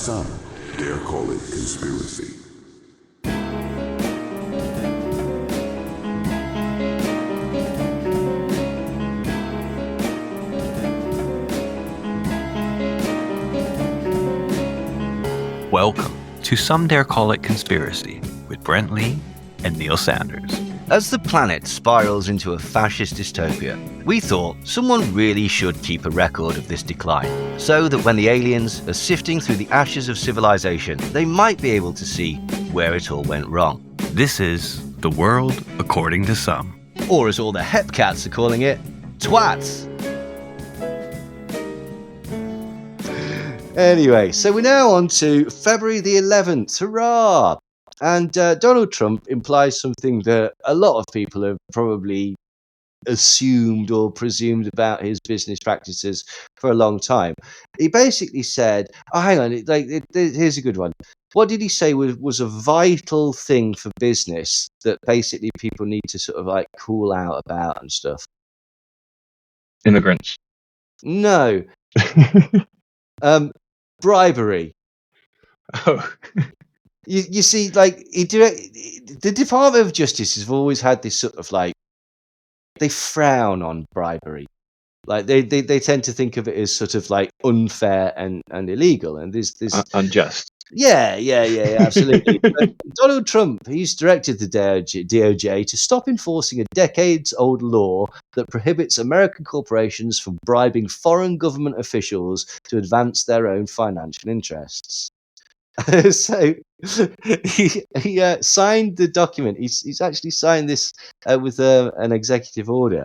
some dare call it conspiracy. Welcome to Some Dare Call It Conspiracy with Brent Lee and Neil Sanders. As the planet spirals into a fascist dystopia, we thought someone really should keep a record of this decline, so that when the aliens are sifting through the ashes of civilization, they might be able to see where it all went wrong. This is The World According to Some. Or as all the hepcats are calling it, T.W.A.T.S. Anyway, so we're now on to February the 11th. Hurrah! And Donald Trump implies something that a lot of people have probably assumed or presumed about his business practices for a long time. He basically said, hang on, here's a good one. What did he say was a vital thing for business that basically people need to sort of like cool out about and stuff? Immigrants. No. Bribery. Oh. You see, like the Department of Justice has always had this sort of like, they frown on bribery. Like they tend to think of it as sort of like unfair and illegal, and there's unjust. Yeah, absolutely. But Donald Trump, he's directed the DOJ to stop enforcing a decades-old law that prohibits American corporations from bribing foreign government officials to advance their own financial interests. So he signed the document. He's actually signed this with an executive order.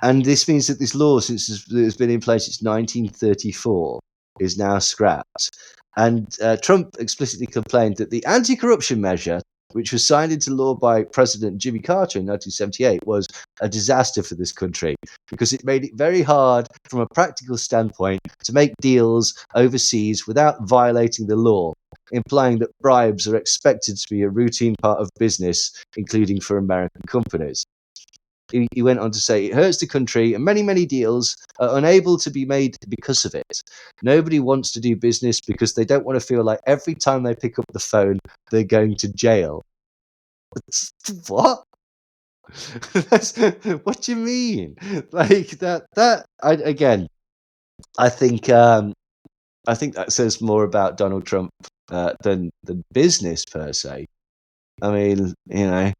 And this means that this law, since it's been in place since 1934, is now scrapped. And Trump explicitly complained that the anti-corruption measure, which was signed into law by President Jimmy Carter in 1978, was a disaster for this country because it made it very hard from a practical standpoint to make deals overseas without violating the law, implying that bribes are expected to be a routine part of business, including for American companies. He went on to say, it hurts the country and many, many deals are unable to be made because of it. Nobody wants to do business because they don't want to feel like every time they pick up the phone, they're going to jail. What? What do you mean? Like that I think that says more about Donald Trump than business per se. I mean, you know,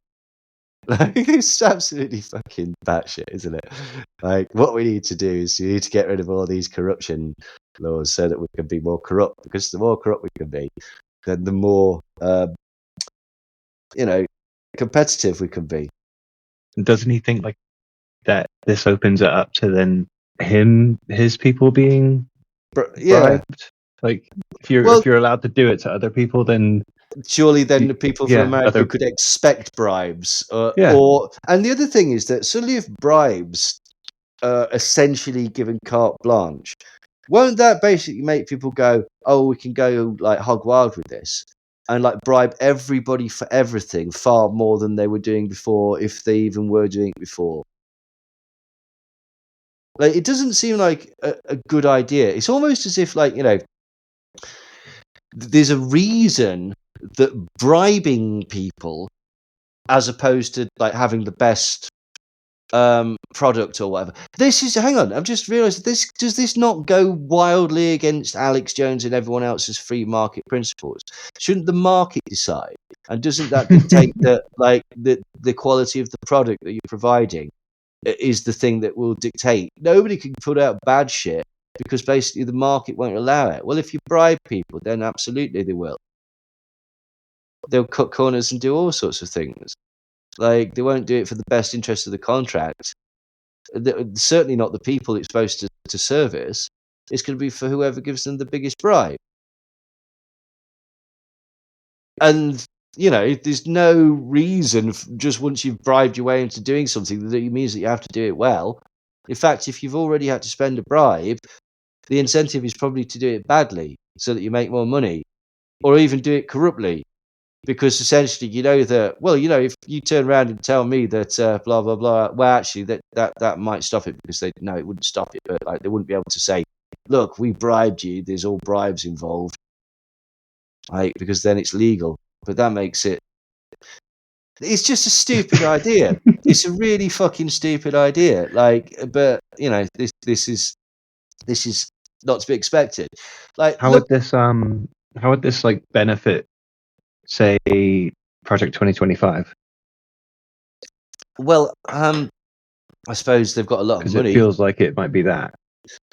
like, it's absolutely fucking batshit, isn't it? Like, what we need to do is we need to get rid of all these corruption laws so that we can be more corrupt. Because the more corrupt we can be, then the more, competitive we can be. Doesn't he think like that? This opens it up to then his people being bribed. Like, if you're allowed to do it to other people, then. Surely then the people from America could expect bribes. And the other thing is that suddenly if bribes are essentially given carte blanche, won't that basically make people go, oh, we can go like hog wild with this and like bribe everybody for everything far more than they were doing before, if they even were doing it before? Like, it doesn't seem like a good idea. It's almost as if, like, you know, there's a reason that bribing people, as opposed to like having the best product or whatever. Hang on, I've just realised does this not go wildly against Alex Jones and everyone else's free market principles? Shouldn't the market decide? And doesn't that dictate that like the quality of the product that you're providing is the thing that will dictate? Nobody can put out bad shit because basically the market won't allow it. Well, if you bribe people, then absolutely they will. They'll cut corners and do all sorts of things. Like, they won't do it for the best interest of the contract. Certainly not the people it's supposed to service. It's going to be for whoever gives them the biggest bribe. And, you know, there's no reason, just once you've bribed your way into doing something, that it means that you have to do it well. In fact, if you've already had to spend a bribe, the incentive is probably to do it badly so that you make more money, or even do it corruptly. Because essentially, you know that, well, you know, if you turn around and tell me that blah, blah, blah, well, actually, that might stop it, because it wouldn't stop it, but like, they wouldn't be able to say, look, we bribed you. There's all bribes involved, right? Because then it's legal. But that makes it. It's just a stupid idea. It's a really fucking stupid idea. Like, but you know, this is not to be expected. Like, how would this like benefit, say, Project 2025? Well, I suppose they've got a lot of Because money. it feels like it might be that.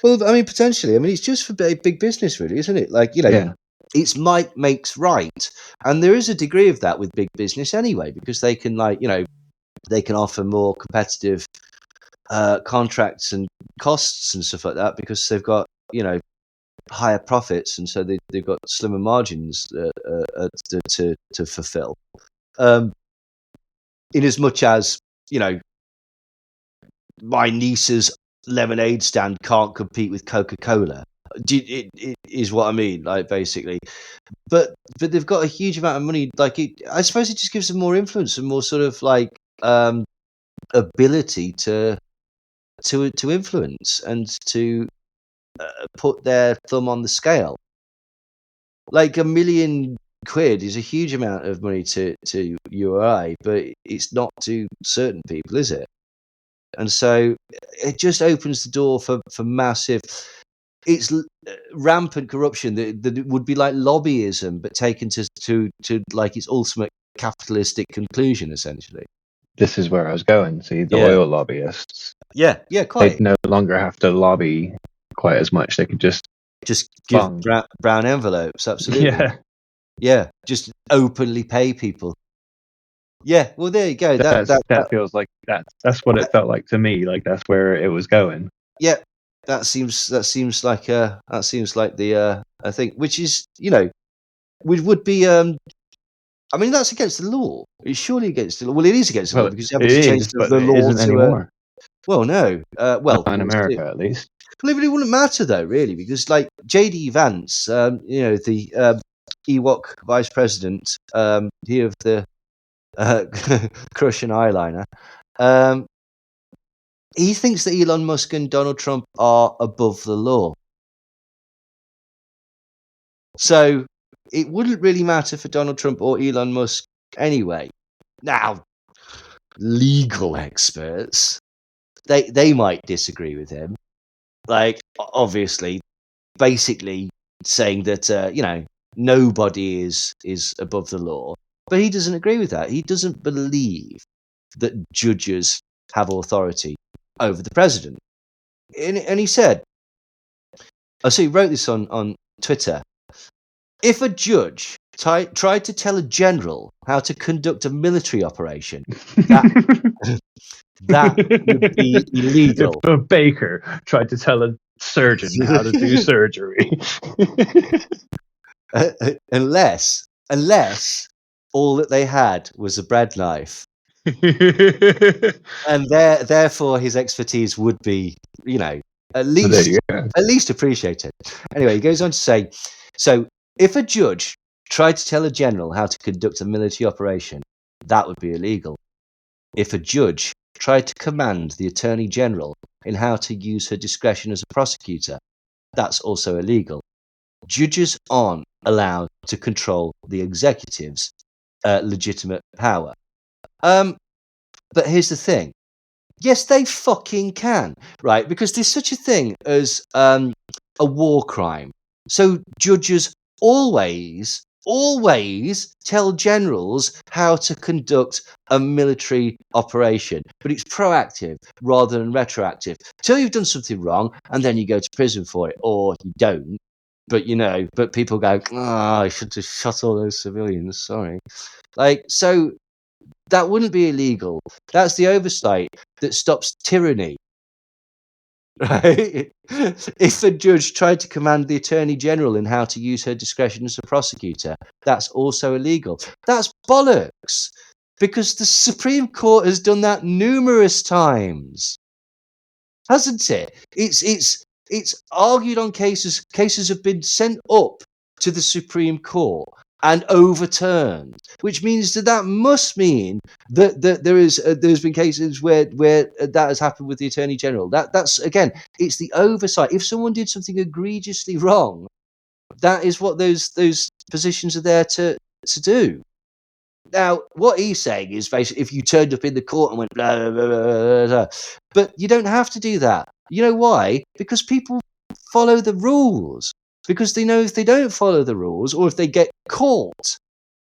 Well, I mean, potentially. I mean, it's just for big business, really, isn't it? Like, you know, Yeah. it's might makes right, and there is a degree of that with big business anyway, because they can, like, you know, they can offer more competitive contracts and costs and stuff like that because they've got, you know, higher profits, and so they've got slimmer margins to fulfill. In as much as, you know, my niece's lemonade stand can't compete with Coca-Cola. It is what I mean, like, basically. But they've got a huge amount of money. Like, I suppose it just gives them more influence and more sort of like ability to influence and to put their thumb on the scale. Like, £1 million is a huge amount of money to URI, but it's not to certain people, is it? And so it just opens the door for massive. It's rampant corruption that it would be like lobbyism, but taken to like its ultimate capitalistic conclusion, essentially. This is where I was going. See, the Yeah. oil lobbyists. Yeah, quite. They'd no longer have to lobby quite as much. They could just give brown envelopes. Absolutely. Yeah, just openly pay people. Yeah, well, there you go. That feels like that's what it felt like to me. Like that's where it was going. Yeah, that seems like the I think, which is, you know, would be I mean, that's against the law. It's surely against the law. Well, it is against the law because you have to change but the it law isn't to anymore. Well, no. Well, Not in America, at least. Well, it wouldn't matter though, really, because like J.D. Vance, you know, the Ewok vice president, he of the crush and eyeliner, he thinks that Elon Musk and Donald Trump are above the law. So it wouldn't really matter for Donald Trump or Elon Musk anyway. Now, legal experts, they might disagree with him. Like, obviously, basically saying that you know, nobody is above the law, but he doesn't agree with that. He doesn't believe that judges have authority over the president. And he said, so he wrote this on Twitter. If a judge tried to tell a general how to conduct a military operation, that would be illegal. If a baker tried to tell a surgeon how to do surgery. Unless all that they had was a bread knife. And therefore his expertise would be, you know, at least appreciated. Anyway, he goes on to say, so if a judge tried to tell a general how to conduct a military operation, that would be illegal. If a judge tried to command the Attorney General in how to use her discretion as a prosecutor, that's also illegal. Judges aren't allowed to control the executive's legitimate power. But here's the thing. Yes, they fucking can, right? Because there's such a thing as a war crime. So judges always tell generals how to conduct a military operation, but it's proactive rather than retroactive. Till you've done something wrong, and then you go to prison for it, or you don't. But you know, but people go, I should have shot all those civilians. Sorry, like, so that wouldn't be illegal. That's the oversight that stops tyranny. Right? If a judge tried to command the Attorney General in how to use her discretion as a prosecutor, that's also illegal. That's bollocks, because the Supreme Court has done that numerous times, hasn't it? It's argued on cases. Cases have been sent up to the Supreme Court, and overturned, which means that must mean that there's been cases where that has happened with the Attorney General. That's again, it's the oversight. If someone did something egregiously wrong, that is what those positions are there to do. Now, what he's saying is basically if you turned up in the court and went blah, blah, blah, blah, blah, but you don't have to do that. You know why? Because people follow the rules. Because they know if they don't follow the rules, or if they get caught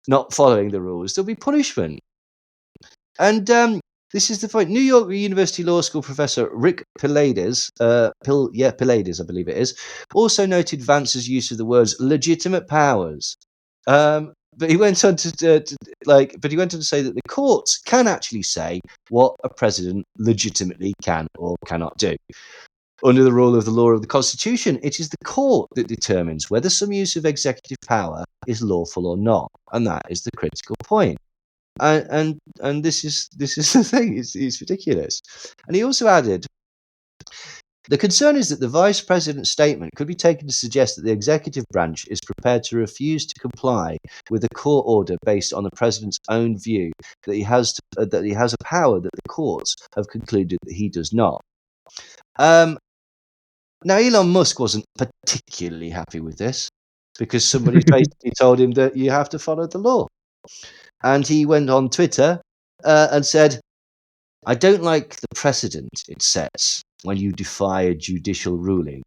not following the rules, there'll be punishment. And this is the point. New York University Law School professor Rick Pilates, Pilates, I believe it is, also noted Vance's use of the words legitimate powers. But he went on to say that the courts can actually say what a president legitimately can or cannot do. Under the rule of the law of the Constitution, it is the court that determines whether some use of executive power is lawful or not, and that is the critical point. And this is the thing. It's ridiculous. And he also added, the concern is that the vice president's statement could be taken to suggest that the executive branch is prepared to refuse to comply with a court order based on the president's own view that he has a power that the courts have concluded that he does not. Now, Elon Musk wasn't particularly happy with this because somebody basically told him that you have to follow the law. And he went on Twitter and said, I don't like the precedent it sets when you defy a judicial ruling,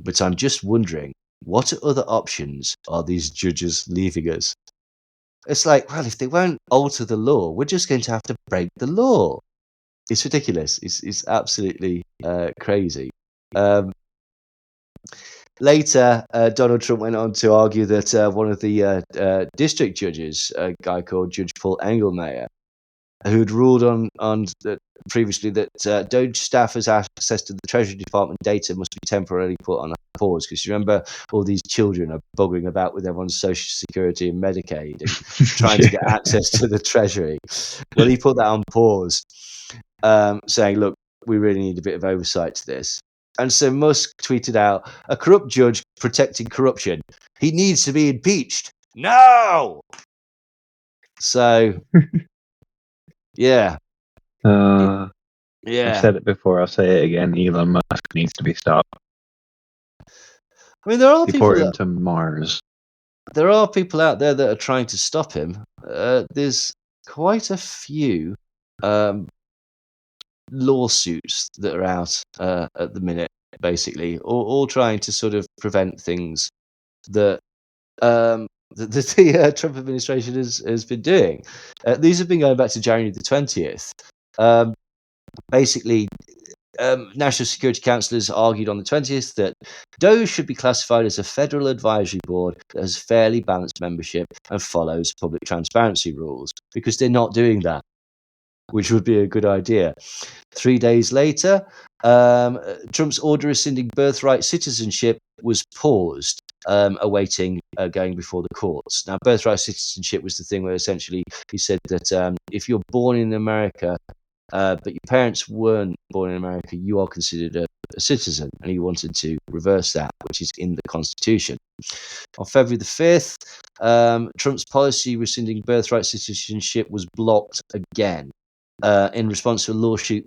but I'm just wondering, what other options are these judges leaving us? It's like, well, if they won't alter the law, we're just going to have to break the law. It's ridiculous. It's absolutely crazy. Later, Donald Trump went on to argue that one of the district judges, a guy called Judge Paul Engelmayer, who had ruled on previously that DOJ staffers' access to the Treasury Department data must be temporarily put on pause, because you remember all these children are bugging about with everyone's Social Security and Medicaid and trying to get access to the Treasury. Well, he put that on pause, saying, look, we really need a bit of oversight to this. And so Musk tweeted out, a corrupt judge protecting corruption. He needs to be impeached. No! So, yeah. Yeah. I've said it before, I'll say it again. Elon Musk needs to be stopped. I mean, there are people him to Mars. There are people out there that are trying to stop him. There's quite a few lawsuits that are out at the minute, basically, all trying to sort of prevent things that the Trump administration has been doing. These have been going back to January the 20th. Basically, National Security Councillors argued on the 20th that DOJ should be classified as a federal advisory board that has fairly balanced membership and follows public transparency rules, because they're not doing that, which would be a good idea. 3 days later, Trump's order rescinding birthright citizenship was paused, awaiting going before the courts. Now, birthright citizenship was the thing where essentially he said that if you're born in America, but your parents weren't born in America, you are considered a citizen, and he wanted to reverse that, which is in the Constitution. On February the 5th, Trump's policy rescinding birthright citizenship was blocked again in response to a lawsuit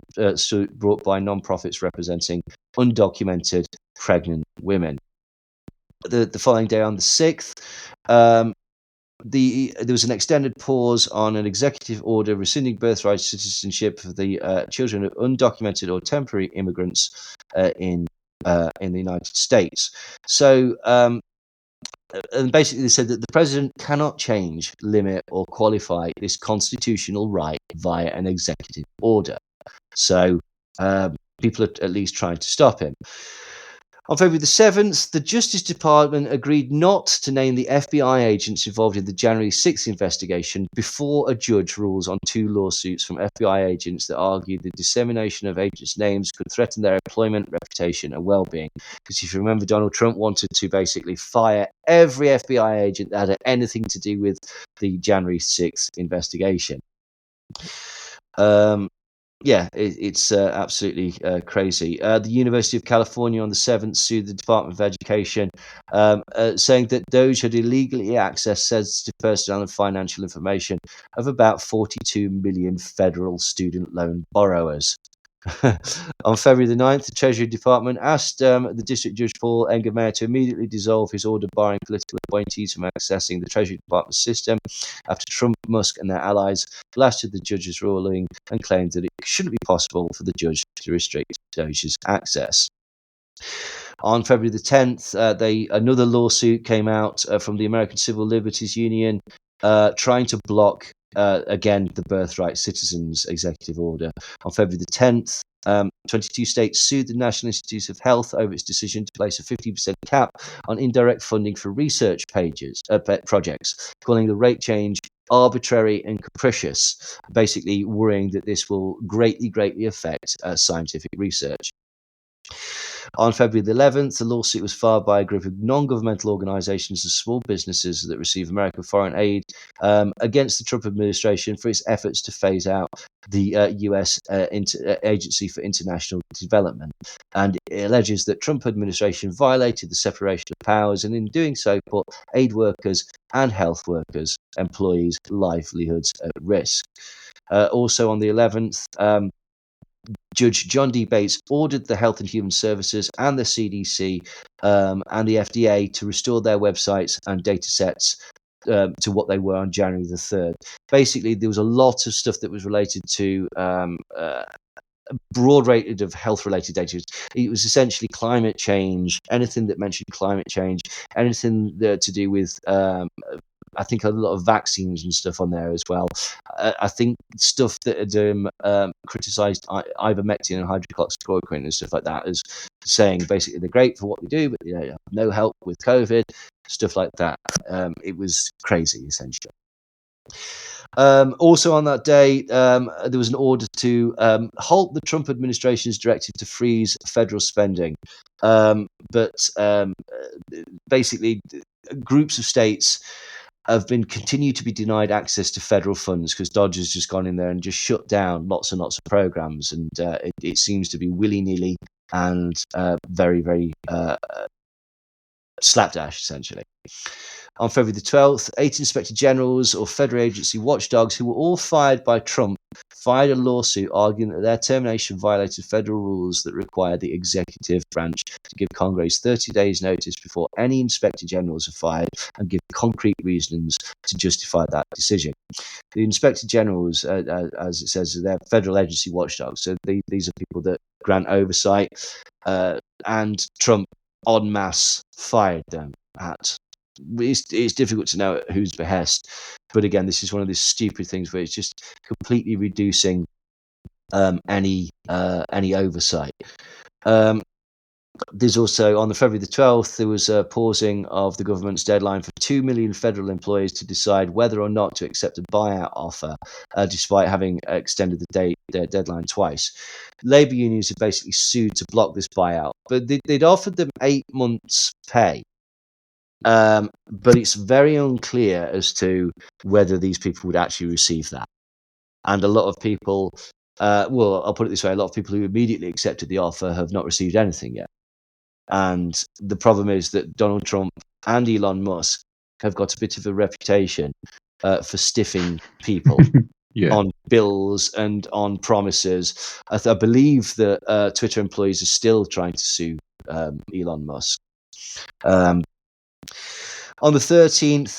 brought by non-profits representing undocumented pregnant women. The following day, on the 6th, there was an extended pause on an executive order rescinding birthright citizenship for the children of undocumented or temporary immigrants in the United States. So, and basically they said that the president cannot change, limit, or qualify this constitutional right via an executive order. So, people are at least trying to stop him. On February the 7th, the Justice Department agreed not to name the FBI agents involved in the January 6th investigation before a judge rules on 2 lawsuits from FBI agents that argued the dissemination of agents' names could threaten their employment, reputation, and well-being. Because if you remember, Donald Trump wanted to basically fire every FBI agent that had anything to do with the January 6th investigation. it's absolutely crazy. The University of California on the 7th sued the Department of Education, saying that Doge had illegally accessed sensitive personnel and financial information of about 42 million federal student loan borrowers. On February the 9th, the Treasury Department asked the District Judge Paul Engelmeyer to immediately dissolve his order barring political appointees from accessing the Treasury Department system after Trump, Musk, and their allies blasted the judge's ruling and claimed that it shouldn't be possible for the judge to restrict Doge's access. On February the 10th, another lawsuit came out from the American Civil Liberties Union trying to block, again, the Birthright Citizens Executive Order. On February the 10th, 22 states sued the National Institutes of Health over its decision to place a 50% cap on indirect funding for research projects, calling the rate change arbitrary and capricious, basically worrying that this will greatly affect scientific research. On February the 11th, the lawsuit was filed by a group of non-governmental organizations and small businesses that receive American foreign aid against the Trump administration for its efforts to phase out the U.S. Agency for International Development. And it alleges that Trump administration violated the separation of powers and in doing so put aid workers and health workers, employees' livelihoods at risk. Also on the 11th, Judge John D. Bates ordered the Health and Human Services and the CDC and the FDA to restore their websites and data sets to what they were on January the 3rd. Basically, there was a lot of stuff that was related to broad rated of health related data. It was essentially climate change, anything that mentioned climate change, anything to do with I think a lot of vaccines and stuff on there as well. I think stuff that had criticised ivermectin and hydroxychloroquine and stuff like that as saying basically they're great for what they do, but they have no help with COVID, stuff like that. It was crazy, essentially. Also on that day, there was an order to halt the Trump administration's directive to freeze federal spending. But basically, groups of states have been continued to be denied access to federal funds because Dodge has just gone in there and just shut down lots and lots of programs, and it seems to be willy-nilly and very, very slapdash, essentially. On February the 12th, 8 inspector generals or federal agency watchdogs who were all fired by Trump filed a lawsuit arguing that their termination violated federal rules that require the executive branch to give Congress 30 days notice before any inspector generals are fired and give concrete reasons to justify that decision. The inspector generals, as it says, they're federal agency watchdogs. So these are people that grant oversight, and Trump en masse fired them at. It's difficult to know at whose behest, but again, this is one of these stupid things where it's just completely reducing any oversight. There's also, on the February the 12th, there was a pausing of the government's deadline for 2 million federal employees to decide whether or not to accept a buyout offer, despite having extended the deadline twice. Labour unions have basically sued to block this buyout, but they'd offered them 8 months' pay. But it's very unclear as to whether these people would actually receive that. And a lot of people, well, I'll put it this way, a lot of people who immediately accepted the offer have not received anything yet. And the problem is that Donald Trump and Elon Musk have got a bit of a reputation for stiffing people on bills and on promises. I believe that Twitter employees are still trying to sue Elon Musk. On the 13th,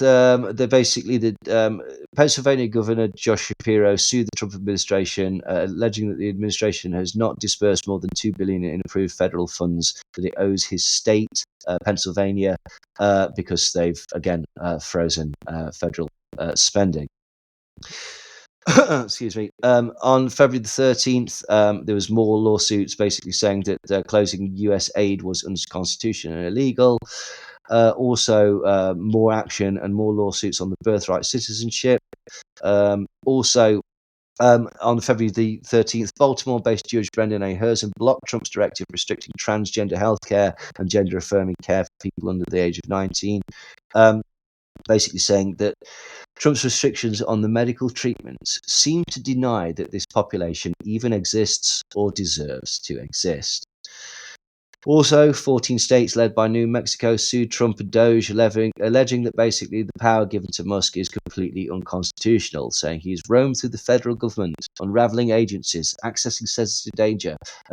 the Pennsylvania Governor Josh Shapiro sued the Trump administration, alleging that the administration has not disbursed more than $2 billion in approved federal funds that it owes his state, Pennsylvania, because they've again frozen federal spending. Excuse me. On February the 13th, there was more lawsuits basically saying that closing U.S. aid was unconstitutional and illegal. Also, more action and more lawsuits on the birthright citizenship. Also, on February the 13th, Baltimore-based Judge Brendan A. Herzen blocked Trump's directive restricting transgender healthcare and gender-affirming care for people under the age of 19, basically saying that Trump's restrictions on the medical treatments seem to deny that this population even exists or deserves to exist. Also, 14 states led by New Mexico sued Trump and Doge, alleging that basically the power given to Musk is completely unconstitutional, saying he's roamed through the federal government, unraveling agencies, accessing sensitive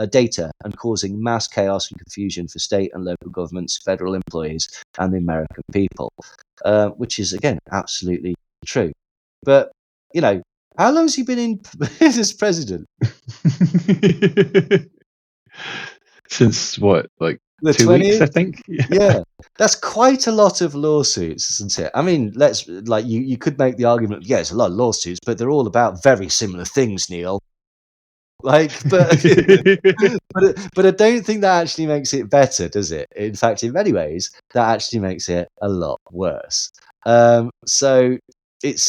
data, and causing mass chaos and confusion for state and local governments, federal employees, and the American people, which is, again, absolutely true. But, how long has he been in as president? Since what, like the 2 weeks, I think. Yeah, that's quite a lot of lawsuits, isn't it? I mean, you could make the argument, it's a lot of lawsuits, but they're all about very similar things, Neil. But I don't think that actually makes it better, does it? In fact, in many ways, that actually makes it a lot worse. So it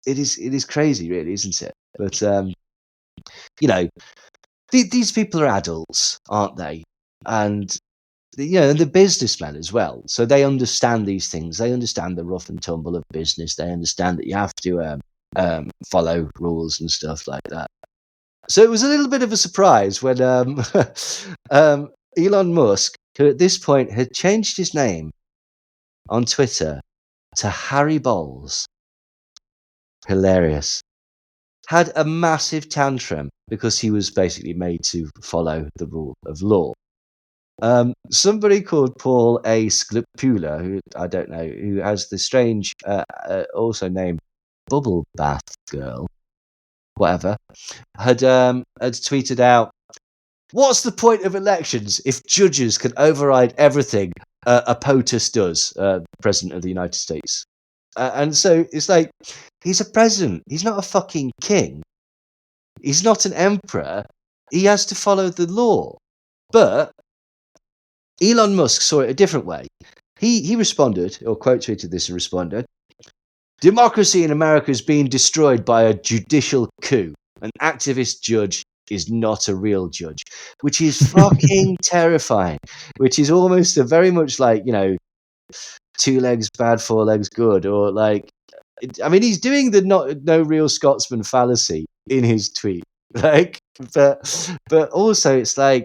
is crazy, really, isn't it? But these people are adults, aren't they? And the businessmen as well. So they understand these things. They understand the rough and tumble of business. They understand that you have to follow rules and stuff like that. So it was a little bit of a surprise when Elon Musk, who at this point had changed his name on Twitter to Harry Bowles, hilarious, had a massive tantrum because he was basically made to follow the rule of law. Somebody called Paul A. Sklipula, who I don't know, who has the strange, also named Bubble Bath Girl, whatever, had tweeted out, "What's the point of elections if judges can override everything a POTUS does, President of the United States?" And so it's like, he's a president. He's not a fucking king. He's not an emperor. He has to follow the law. But Elon Musk saw it a different way. He responded, or quote tweeted this and responded, "Democracy in America is being destroyed by a judicial coup. An activist judge is not a real judge," which is fucking terrifying. Which is almost very much like, 2 legs bad, 4 legs good, or like, I mean, he's doing the no real Scotsman fallacy in his tweet, but also it's like,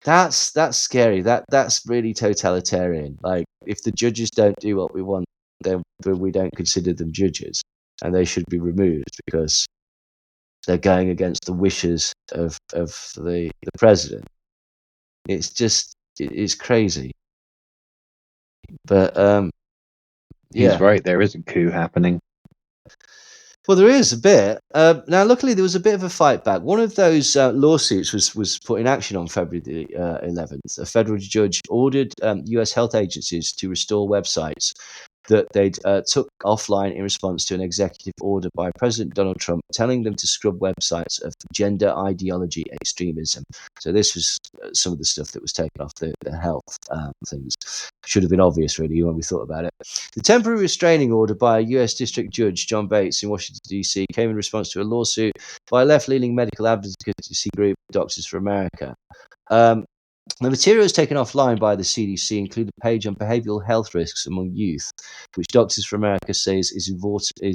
that's scary. That's really totalitarian. Like, if the judges don't do what we want, then we don't consider them judges, and they should be removed because they're going against the wishes of the president. It's just, it's crazy. But He's right. There is a coup happening. Well, there is a bit. Now, luckily, there was a bit of a fight back. One of those lawsuits was put in action on February the 11th. A federal judge ordered U.S. health agencies to restore websites that they'd took offline in response to an executive order by President Donald Trump telling them to scrub websites of gender ideology extremism. So this was some of the stuff that was taken off the health things. Should have been obvious, really, when we thought about it. The temporary restraining order by a U.S. District Judge, John Bates, in Washington, D.C., came in response to a lawsuit by a left-leaning medical advocacy group, Doctors for America. The materials taken offline by the CDC include a page on behavioral health risks among youth, which Doctors for America says is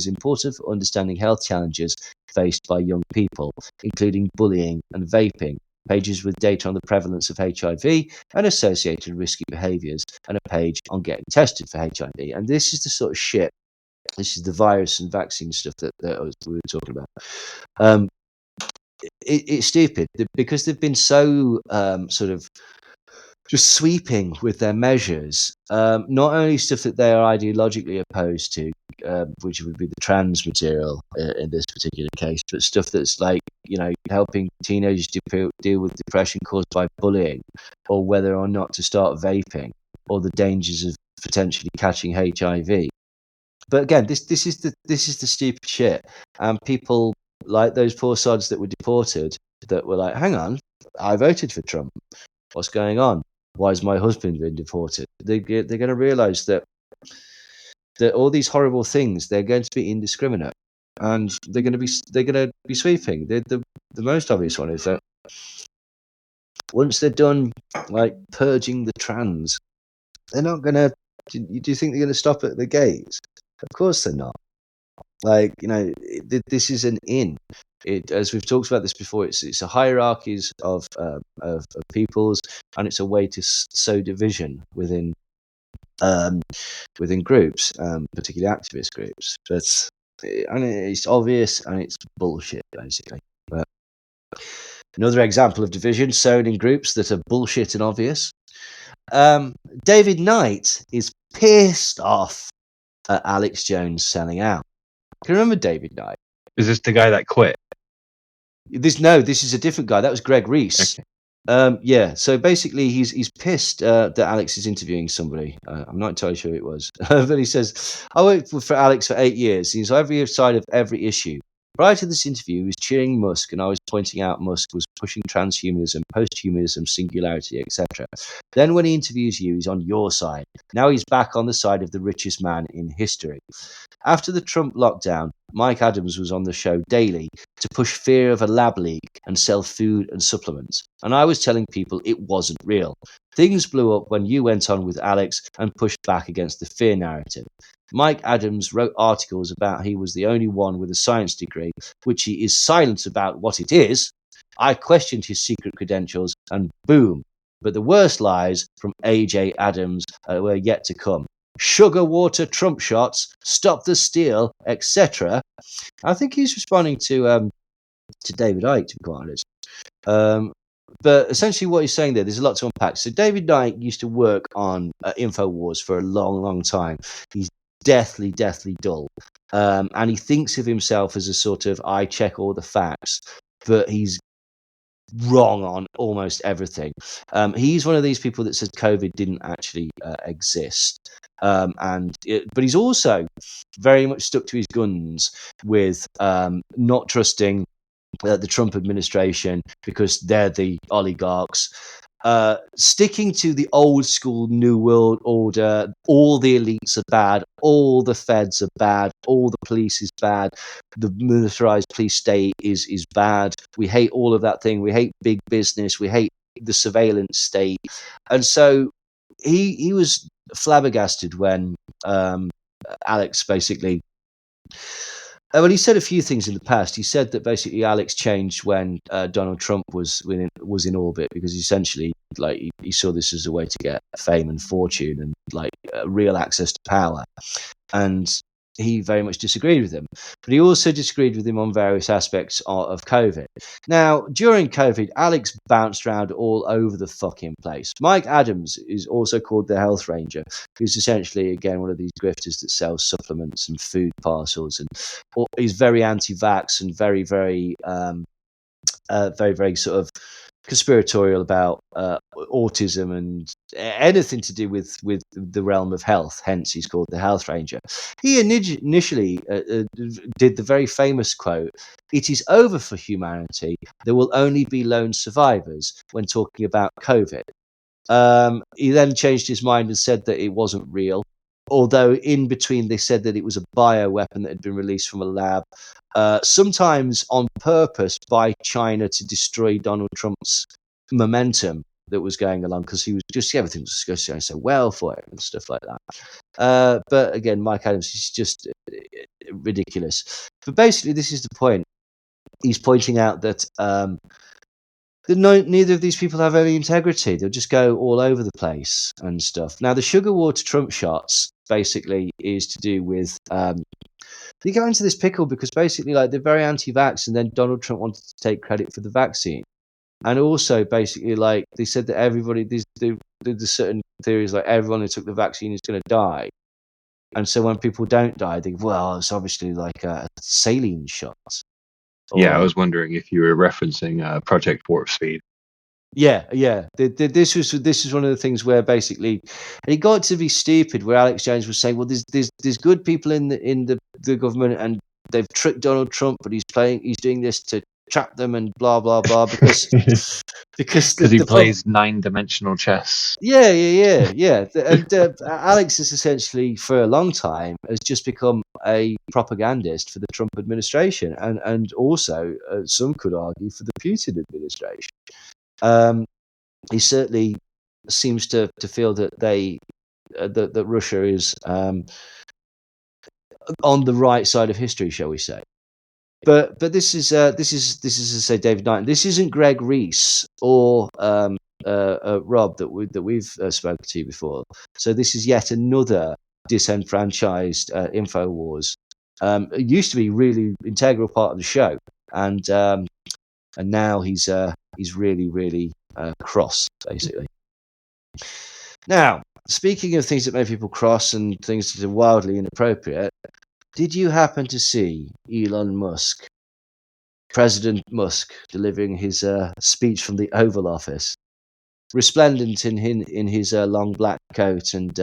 important for understanding health challenges faced by young people, including bullying and vaping, pages with data on the prevalence of HIV and associated risky behaviors, and a page on getting tested for HIV. And this is the sort of shit, this is the virus and vaccine stuff that we were talking about. It's stupid because they've been so sort of just sweeping with their measures. Not only stuff that they are ideologically opposed to, which would be the trans material in this particular case, but stuff that's like, helping teenagers deal with depression caused by bullying, or whether or not to start vaping, or the dangers of potentially catching HIV. But again, this is the stupid shit, and people like those poor sods that were deported that were like, hang on, I voted for Trump. What's going on? Why has my husband been deported? They're going to realise that all these horrible things, they're going to be indiscriminate, and they're going to be sweeping. The most obvious one is that once they're done, like, purging the trans, they're not going to. Do you think they're going to stop at the gays? Of course they're not. Like, this is an in. As we've talked about this before, it's a hierarchies of peoples, and it's a way to sow division within groups, particularly activist groups. But it's obvious and it's bullshit, basically. But another example of division sown in groups that are bullshit and obvious. David Knight is pissed off at Alex Jones selling out. Can you remember David Knight? Is this the guy that quit? This is a different guy. That was Greg Reese. Okay. Yeah. So basically, he's pissed that Alex is interviewing somebody. I'm not entirely sure who it was, but he says, "I worked for Alex for 8 years. He's on every side of every issue. Prior to this interview, he was cheering Musk, and I was pointing out Musk was pushing transhumanism, posthumanism, singularity, etc. Then when he interviews you, he's on your side. Now he's back on the side of the richest man in history." After the Trump lockdown, Mike Adams was on the show daily to push fear of a lab leak and sell food and supplements. And I was telling people it wasn't real. Things blew up when you went on with Alex and pushed back against the fear narrative. Mike Adams wrote articles about he was the only one with a science degree, which he is silent about what it is. I questioned his secret credentials, and boom. But the worst lies from AJ Adams were yet to come. Sugar water Trump shots, stop the steal, etc. I think he's responding to David Icke, to be quite honest. But essentially what he's saying there's a lot to unpack. So David Knight used to work on InfoWars for a long, long time. He's deathly dull. And he thinks of himself as a sort of, I check all the facts, but he's wrong on almost everything. He's one of these people that says COVID didn't actually exist. But he's also very much stuck to his guns with not trusting the Trump administration because they're the oligarchs. Sticking to the old school New World Order, all the elites are bad, all the feds are bad, all the police is bad, the militarized police state is bad. We hate all of that thing. We hate big business. We hate the surveillance state. And so he was flabbergasted when Alex basically. Well, he said a few things in the past. He said that basically Alex changed when Donald Trump was in orbit, because essentially, like, he saw this as a way to get fame and fortune and like real access to power. And he very much disagreed with him. But he also disagreed with him on various aspects of COVID. Now, during COVID, Alex bounced around all over the fucking place. Mike Adams is also called the Health Ranger, who's essentially, again, one of these grifters that sells supplements and food parcels. And he's very anti-vax and very, very, very sort of conspiratorial about autism and anything to do with the realm of health. Hence, he's called the Health Ranger. He initially did the very famous quote, "It is over for humanity. There will only be lone survivors," when talking about COVID. He then changed his mind and said that it wasn't real. Although in between they said that it was a bioweapon that had been released from a lab, sometimes on purpose by China to destroy Donald Trump's momentum that was going along, because he was just, everything was just going so well for him and stuff like that. But again, Mike Adams is just ridiculous. But basically, this is the point. He's pointing out that neither of these people have any integrity. They'll just go all over the place and stuff. Now, the sugar water Trump shots basically is to do with they go into this pickle because basically, like, they're very anti-vax, and then Donald Trump wanted to take credit for the vaccine. And also, basically, like, they said that everybody, there's certain theories, like, everyone who took the vaccine is going to die. And so when people don't die, they go, well, it's obviously like a saline shot. Yeah, I was wondering if you were referencing Project Warp Speed. Yeah. This was one of the things where basically, and it got to be stupid, where Alex Jones was saying, well, there's good people in the government, and they've tricked Donald Trump, but he's doing this to trap them and blah blah blah, because he plays 9-dimensional chess. Yeah. And Alex is essentially, for a long time, has just become a propagandist for the Trump administration, and also some could argue for the Putin administration. He certainly seems to feel that that Russia is on the right side of history, shall we say? But this is as I say, David Knight. This isn't Greg Reese or Rob that we've spoken to before. So this is yet another disenfranchised Infowars. It used to be really integral part of the show, and now he's really cross, basically. Now, speaking of things that make people cross and things that are wildly inappropriate, did you happen to see Elon Musk, President Musk, delivering his speech from the Oval Office, resplendent in his long black coat and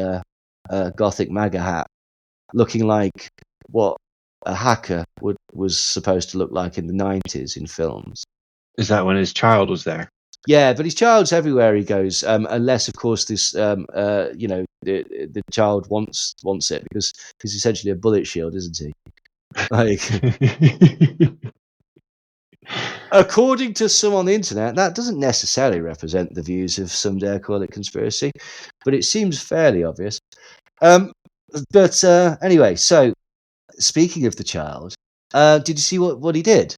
gothic MAGA hat, looking like what a hacker was supposed to look like in the 90s in films? Is that when his child was there? Yeah, but his child's everywhere he goes, unless, of course, this the child wants it because he's essentially a bullet shield, isn't he? Like, according to some on the internet, that doesn't necessarily represent the views of some dare call it conspiracy, but it seems fairly obvious. But anyway, so speaking of the child, did you see what he did?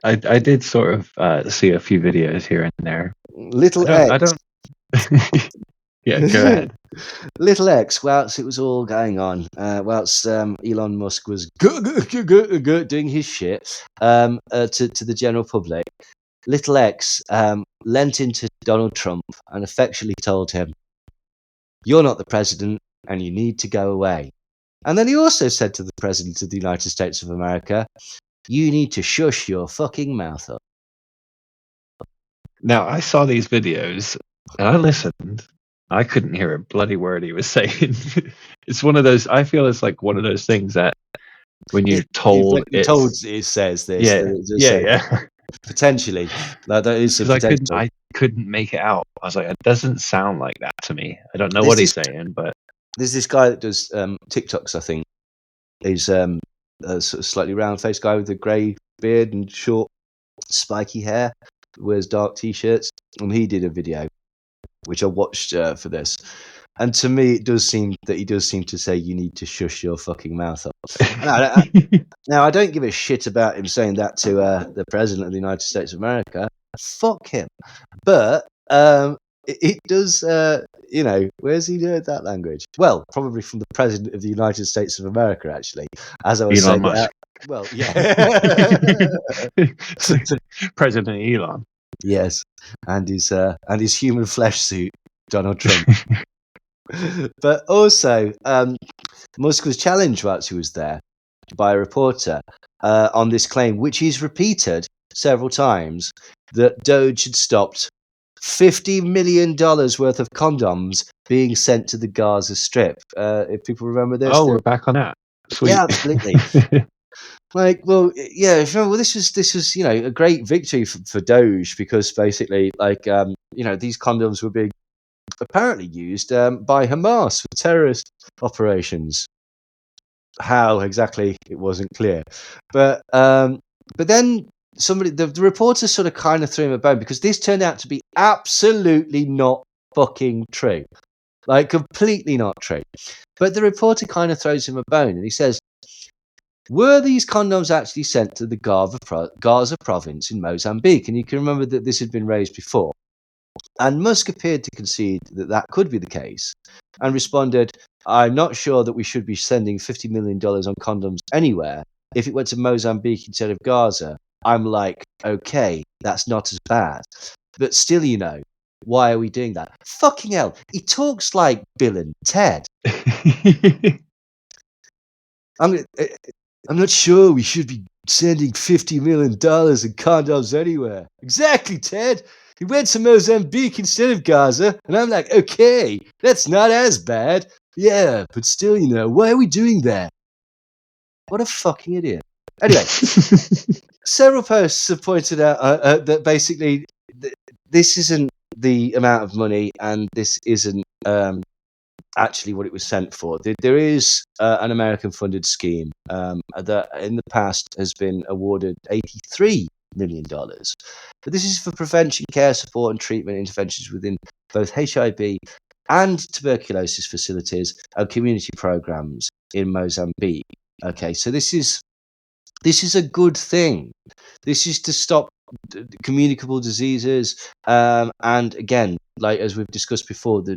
I did sort of see a few videos here and there. Little X. I don't. Yeah, go ahead. Little X, whilst it was all going on, whilst Elon Musk was doing his shit to the general public, Little X leant into Donald Trump and effectually told him, "You're not the president and you need to go away." And then he also said to the President of the United States of America, "You need to shush your fucking mouth up." Now, I saw these videos and I listened. I couldn't hear a bloody word he was saying. It's one of those, I feel it's like one of those things that when you're told it says this. Yeah. Potentially. That is a potential. I couldn't make it out. I was like, it doesn't sound like that to me. I don't know what he's saying, but there's this guy that does TikToks, I think. He's a sort of slightly round-faced guy with a grey beard and short, spiky hair, wears dark t-shirts, and he did a video which I watched for this. And to me, it does seem that he does seem to say you need to shush your fucking mouth up. Now, I don't give a shit about him saying that to the President of the United States of America. Fuck him. But it does, where's he heard that language? Well, probably from the President of the United States of America, actually. As I was Elon saying. Musk. Well, yeah. President Elon. Yes, and his human flesh suit, Donald Trump. But also, Musk was challenged whilst he was there by a reporter on this claim, which he's repeated several times, that Doge had stopped $50 million worth of condoms being sent to the Gaza Strip. If people remember this. Oh, we're back on that. Sweet. Yeah, absolutely. Like, well, yeah. If you remember, this was a great victory for Doge because basically, like, these condoms were being apparently used by Hamas for terrorist operations. How exactly, it wasn't clear, but then the reporter sort of kind of threw him a bone because this turned out to be absolutely not fucking true, like completely not true. But the reporter kind of throws him a bone and he says, "Were these condoms actually sent to the Gaza province in Mozambique?" And you can remember that this had been raised before. And Musk appeared to concede that could be the case and responded, "I'm not sure that we should be sending $50 million on condoms anywhere. If it went to Mozambique instead of Gaza, I'm like, okay, that's not as bad. But still, why are we doing that?" Fucking hell, he talks like Bill and Ted. I'm not sure we should be sending $50 million in condoms anywhere. Exactly, Ted. He went to Mozambique instead of Gaza, and I'm like, okay, that's not as bad. Yeah, but still, why are we doing that? What a fucking idiot. Anyway, several posts have pointed out that basically this isn't the amount of money, and this isn't actually what it was sent for. There is an American-funded scheme that in the past has been awarded $83 million. But this is for prevention, care, support, and treatment interventions within both HIV and tuberculosis facilities and community programs in Mozambique. Okay, so this is a good thing. This is to stop communicable diseases, and again, like as we've discussed before, the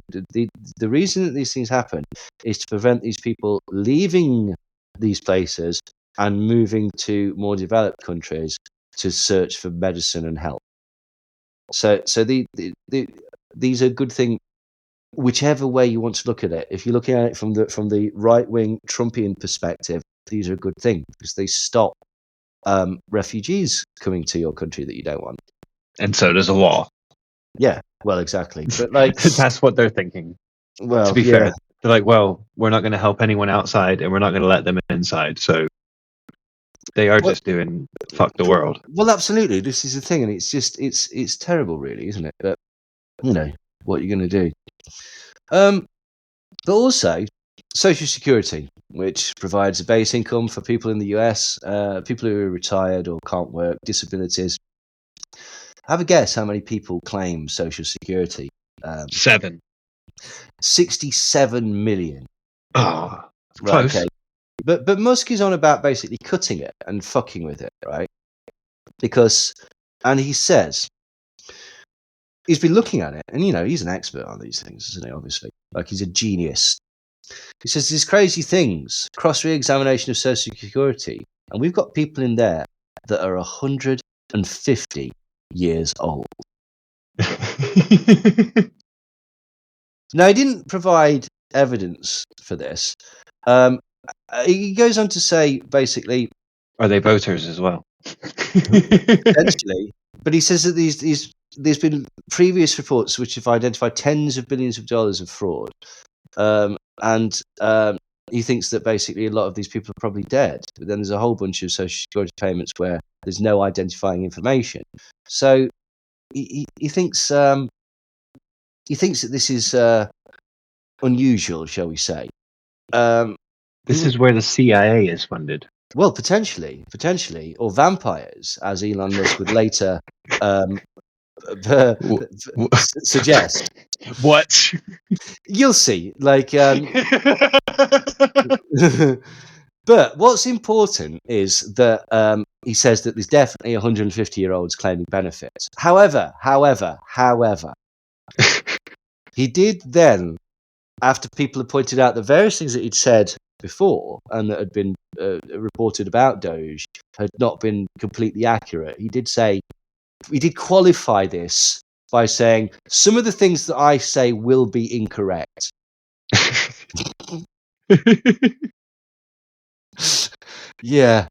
reason that these things happen is to prevent these people leaving these places and moving to more developed countries to search for medicine and help. So these are good things, whichever way you want to look at it. If you're looking at it from the right wing Trumpian perspective, these are a good thing because they stop refugees coming to your country that you don't want. And so does a wall. Yeah, well, exactly. But like, that's what they're thinking. Well, to be fair, they're like, well, we're not going to help anyone outside, and we're not going to let them inside. So they are just doing fuck the world. Well, absolutely. This is the thing, and it's just it's terrible, really, isn't it? But what are you going to do? But also, Social Security, which provides a base income for people in the US, people who are retired or can't work, disabilities. Have a guess how many people claim Social Security? 67 million. Oh, right, close. okay. But Musk is on about basically cutting it and fucking with it, right? And he says he's been looking at it, and he's an expert on these things, isn't he? Obviously, like he's a genius. He says these crazy things, cross-re-examination of Social Security, and we've got people in there that are 150 years old. Now, he didn't provide evidence for this. He goes on to say, basically, are they voters as well? Potentially, but he says that there's been previous reports which have identified tens of billions of dollars of fraud, and he thinks that basically a lot of these people are probably dead. But then there's a whole bunch of Social Security payments where there's no identifying information. So he thinks that this is unusual, shall we say? This is where the CIA is funded. Well, potentially, or vampires, as Elon Musk would later suggest. What? You'll see. Like, but what's important is that he says that there's definitely 150-year-olds claiming benefits. However, he did then, after people had pointed out the various things that he'd said before and that had been reported about Doge had not been completely accurate. He did qualify this by saying some of the things that I say will be incorrect. Yeah.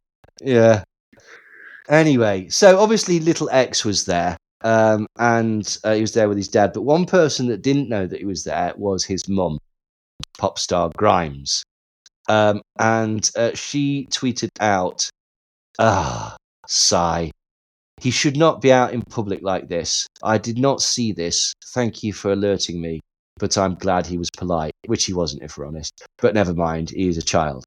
Anyway, so obviously little X was there, and he was there with his dad. But one person that didn't know that he was there was his mum, pop star Grimes. And she tweeted out, sigh. He should not be out in public like this. I did not see this. Thank you for alerting me. But I'm glad he was polite, which he wasn't, if we're honest. But never mind, he is a child.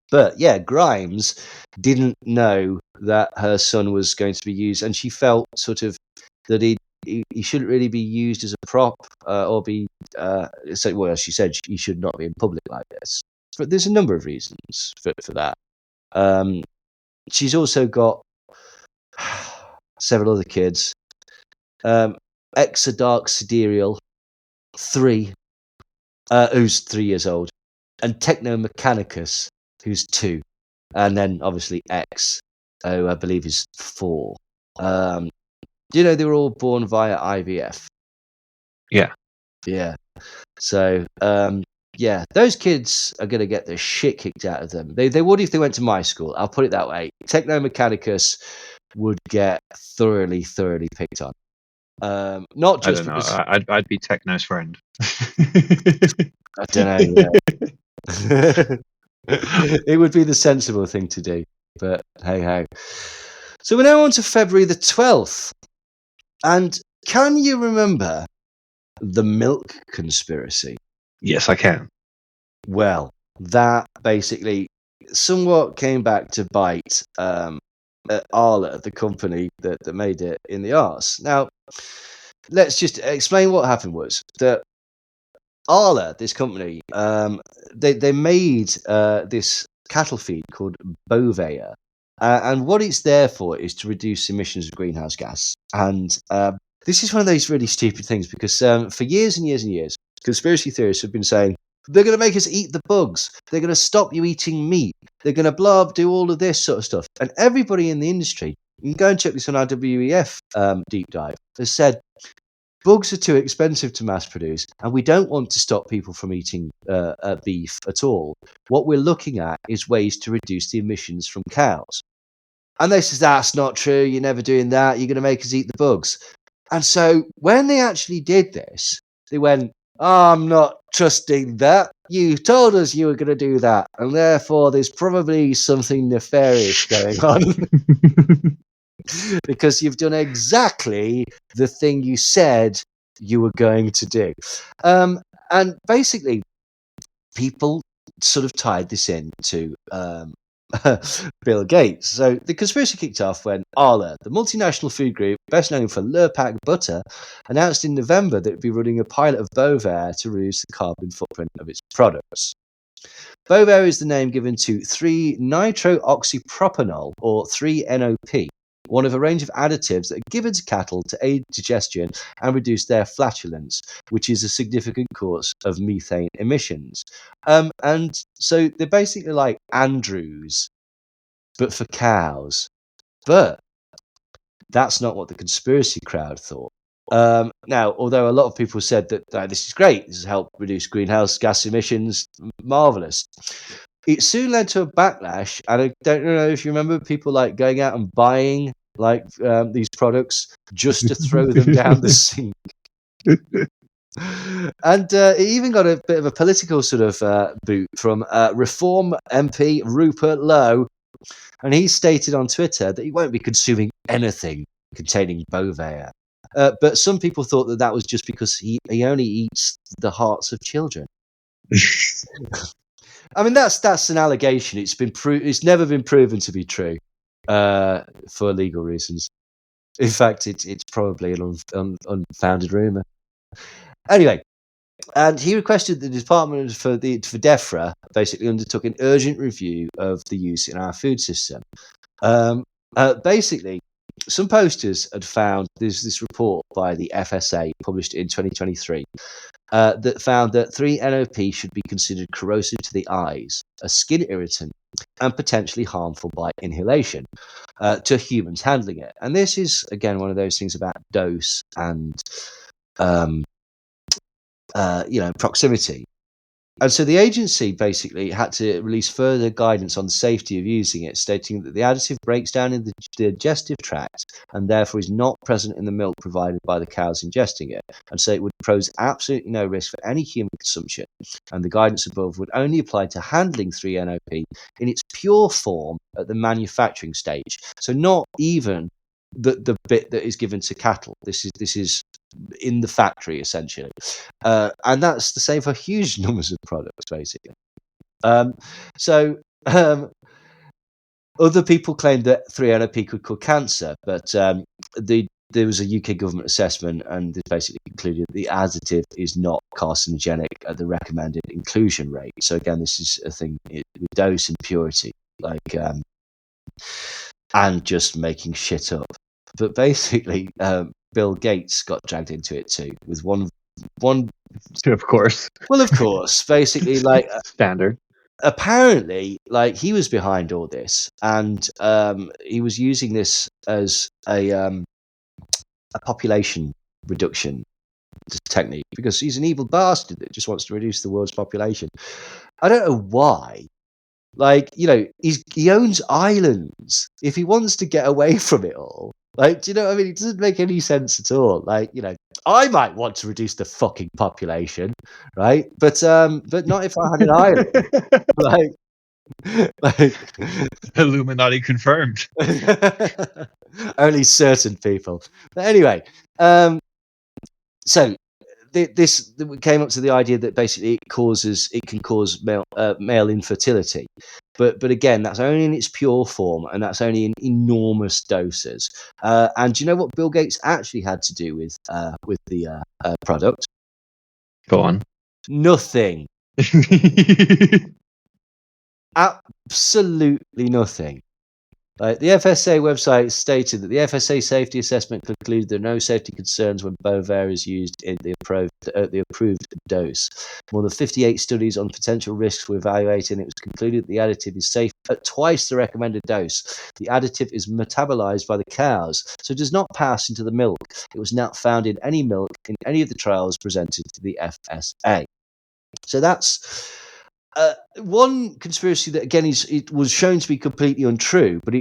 But yeah, Grimes didn't know that her son was going to be used, and she felt sort of that he shouldn't really be used as a prop or be. She said he should not be in public like this. But there's a number of reasons for that. She's also got several other kids. Exodark Sidereal, 3, who's 3 years old, and Technomechanicus, who's 2, and then obviously X, who I believe is 4. They were all born via IVF. Yeah. So, those kids are going to get the shit kicked out of them. They would if they went to my school. I'll put it that way. Technomechanicus would get thoroughly picked on. Not just because I'd be Techno's friend. I don't know. It would be the sensible thing to do, but hey. So we're now on to February the 12th, and can you remember the milk conspiracy? Yes, I can. Well, that basically somewhat came back to bite Arla, the company that made it, in the arse. Now, let's just explain what happened was that Arla, this company, they made this cattle feed called Bovea. And what it's there for is to reduce emissions of greenhouse gas. And this is one of those really stupid things because for years and years and years, conspiracy theorists have been saying, they're going to make us eat the bugs. They're going to stop you eating meat. They're going to do all of this sort of stuff. And everybody in the industry, you can go and check this on our WEF deep dive, has said, bugs are too expensive to mass produce, and we don't want to stop people from eating beef at all. What we're looking at is ways to reduce the emissions from cows. And they says, that's not true. You're never doing that. You're going to make us eat the bugs. And so when they actually did this, they went, I'm not trusting that. You told us you were going to do that. And therefore, there's probably something nefarious going on. Because you've done exactly the thing you said you were going to do. And basically, people sort of tied this in to Bill Gates. So the conspiracy kicked off when Arla, the multinational food group best known for Lurpak butter, announced in November that it would be running a pilot of Bovaer to reduce the carbon footprint of its products. Bovaer is the name given to 3-nitrooxypropanol, or 3-NOP, one of a range of additives that are given to cattle to aid digestion and reduce their flatulence, which is a significant cause of methane emissions. And so they're basically like Andrews, but for cows. But that's not what the conspiracy crowd thought. Now, although a lot of people said that this is great, this has helped reduce greenhouse gas emissions, marvellous. It soon led to a backlash, and I don't know if you remember people like going out and buying these products just to throw them down the sink. And it even got a bit of a political sort of boot from Reform MP Rupert Lowe, and he stated on Twitter that he won't be consuming anything containing Bovaer. But some people thought that was just because he only eats the hearts of children. I mean, that's an allegation. It's never been proven to be true for legal reasons. In fact, it's probably an unfounded rumor. Anyway, and he requested the Department for DEFRA basically undertook an urgent review of the use in our food system. Basically, some posters had found there's this report by the FSA published in 2023 that found that 3-NOP should be considered corrosive to the eyes, a skin irritant, and potentially harmful by inhalation to humans handling it. And this is, again, one of those things about dose and proximity. And so the agency basically had to release further guidance on the safety of using it, stating that the additive breaks down in the digestive tract and therefore is not present in the milk provided by the cows ingesting it. And so it would pose absolutely no risk for any human consumption. And the guidance above would only apply to handling 3-NOP in its pure form at the manufacturing stage. So not even the bit that is given to cattle. This is in the factory essentially, and that's the same for huge numbers of products basically. Other people claimed that 3-NOP could cause cancer, but there was a UK government assessment, and this basically concluded the additive is not carcinogenic at the recommended inclusion rate. So again, this is a thing with dose and purity, and just making shit up. But basically, Bill Gates got dragged into it too, with one. Of course. Well, of course, basically, standard. Apparently, he was behind all this, and he was using this as a population reduction technique because he's an evil bastard that just wants to reduce the world's population. I don't know why. He owns islands. If he wants to get away from it all, do you know what I mean? It doesn't make any sense at all. I might want to reduce the fucking population, right? But not if I had an island. Illuminati confirmed. Only certain people. But anyway, so this came up to the idea that basically it can cause male infertility, but again, that's only in its pure form, and that's only in enormous doses. And do you know what Bill Gates actually had to do with the product? Go on. Nothing. Absolutely nothing. The FSA website stated that the FSA safety assessment concluded there are no safety concerns when Bovaer is used in the approved dose. More than 58 studies on potential risks were evaluated, and it was concluded that the additive is safe at twice the recommended dose. The additive is metabolized by the cows, so it does not pass into the milk. It was not found in any milk in any of the trials presented to the FSA. So that's one conspiracy that, again, it was shown to be completely untrue, but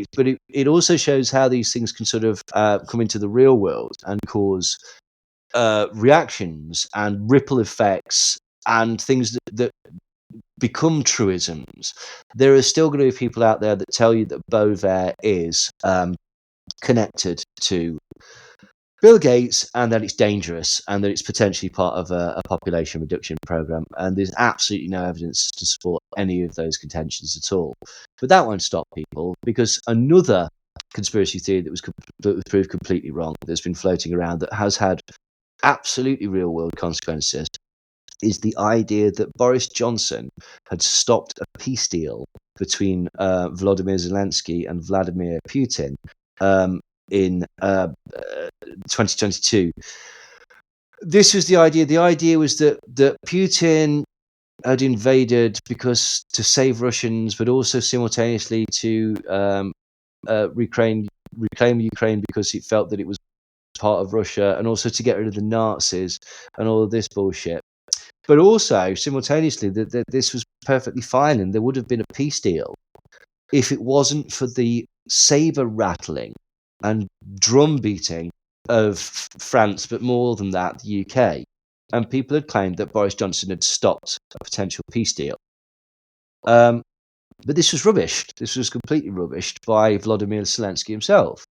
it also shows how these things can sort of come into the real world and cause reactions and ripple effects and things that become truisms. There are still going to be people out there that tell you that Bovaer is connected to Bill Gates and that it's dangerous and that it's potentially part of a population reduction program. And there's absolutely no evidence to support any of those contentions at all. But that won't stop people, because another conspiracy theory that was proved completely wrong, that's been floating around, that has had absolutely real world consequences, is the idea that Boris Johnson had stopped a peace deal between Volodymyr Zelensky and Vladimir Putin in 2022. This was the idea. The idea was that Putin had invaded because to save Russians, but also simultaneously to reclaim Ukraine because he felt that it was part of Russia, and also to get rid of the Nazis and all of this bullshit. But also simultaneously that this was perfectly fine, and there would have been a peace deal if it wasn't for the saber rattling and drum beating of France, but more than that, the UK. And people had claimed that Boris Johnson had stopped a potential peace deal. But this was rubbished. This was completely rubbished by Volodymyr Zelensky himself.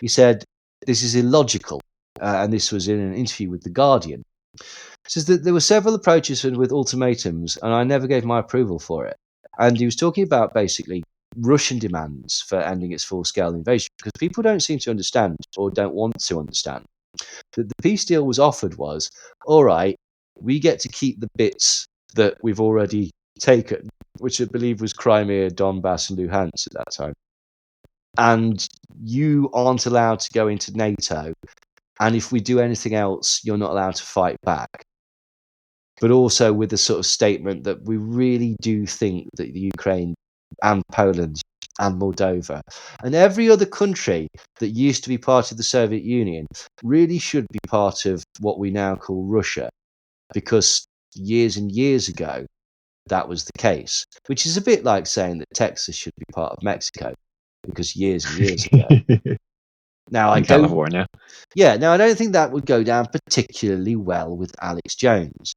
He said, this is illogical. And this was in an interview with The Guardian. He says that there were several approaches with ultimatums, and I never gave my approval for it. And he was talking about basically Russian demands for ending its full-scale invasion, because people don't seem to understand, or don't want to understand, that the peace deal was offered was, all right, we get to keep the bits that we've already taken, which I believe was Crimea, Donbass, and Luhansk at that time. And you aren't allowed to go into NATO. And if we do anything else, you're not allowed to fight back. But also with the sort of statement that we really do think that the Ukraine and Poland and Moldova and every other country that used to be part of the Soviet Union really should be part of what we now call Russia, because years and years ago that was the case, which is a bit like saying that Texas should be part of Mexico, because years and years ago. Now I don't. California. Yeah, now I don't think that would go down particularly well with Alex Jones.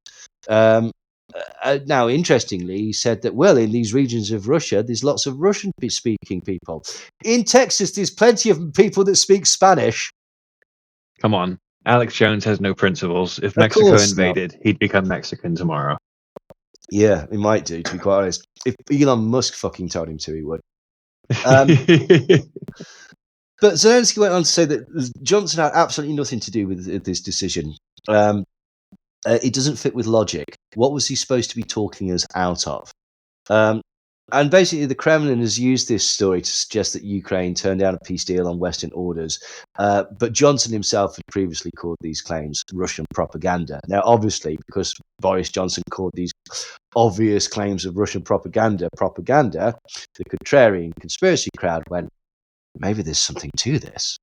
Now, interestingly, he said that, well, in these regions of Russia, there's lots of Russian-speaking people. In Texas, there's plenty of people that speak Spanish. Come on. Alex Jones has no principles. If Mexico invaded, he'd become Mexican tomorrow. Yeah, he might do, to be quite honest. If Elon Musk fucking told him to, he would. But Zelensky went on to say that Johnson had absolutely nothing to do with this decision. It doesn't fit with logic. What was he supposed to be talking us out of? And basically, the Kremlin has used this story to suggest that Ukraine turned down a peace deal on Western orders. But Johnson himself had previously called these claims Russian propaganda. Now, obviously, because Boris Johnson called these obvious claims of Russian propaganda, the contrarian conspiracy crowd went, maybe there's something to this,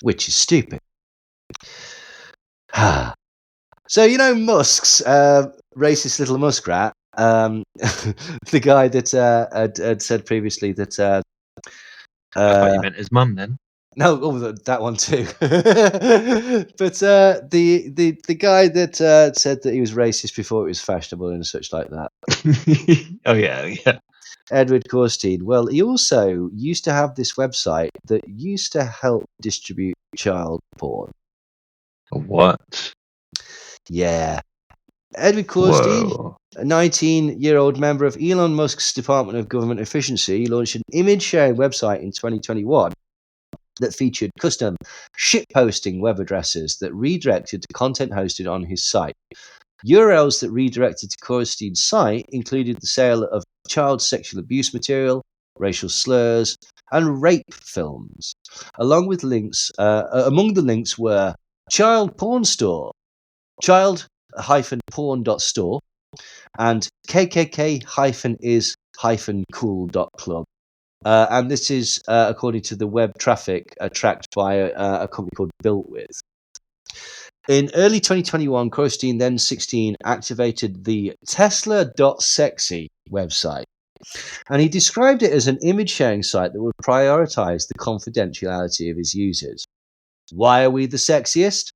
which is stupid. So, Musk's racist little muskrat, the guy that had said previously that. I thought you meant his mum then. No, that one too. But the guy that said that he was racist before it was fashionable and such like that. Oh, yeah. Edward Corstein. Well, he also used to have this website that used to help distribute child porn. What? Yeah. Edward Corstein, a 19-year-old member of Elon Musk's Department of Government Efficiency, launched an image-sharing website in 2021 that featured custom shitposting web addresses that redirected to content hosted on his site. URLs that redirected to Korstein's site included the sale of child sexual abuse material, racial slurs, and rape films. Along with links, among the links were child porn store, child-porn.store, and kkk-is-cool.club. And this is according to the web traffic tracked by a company called BuiltWith. In early 2021, Korstein, then 16, activated the Tesla.sexy website. And he described it as an image sharing site that would prioritize the confidentiality of his users. Why are we the sexiest?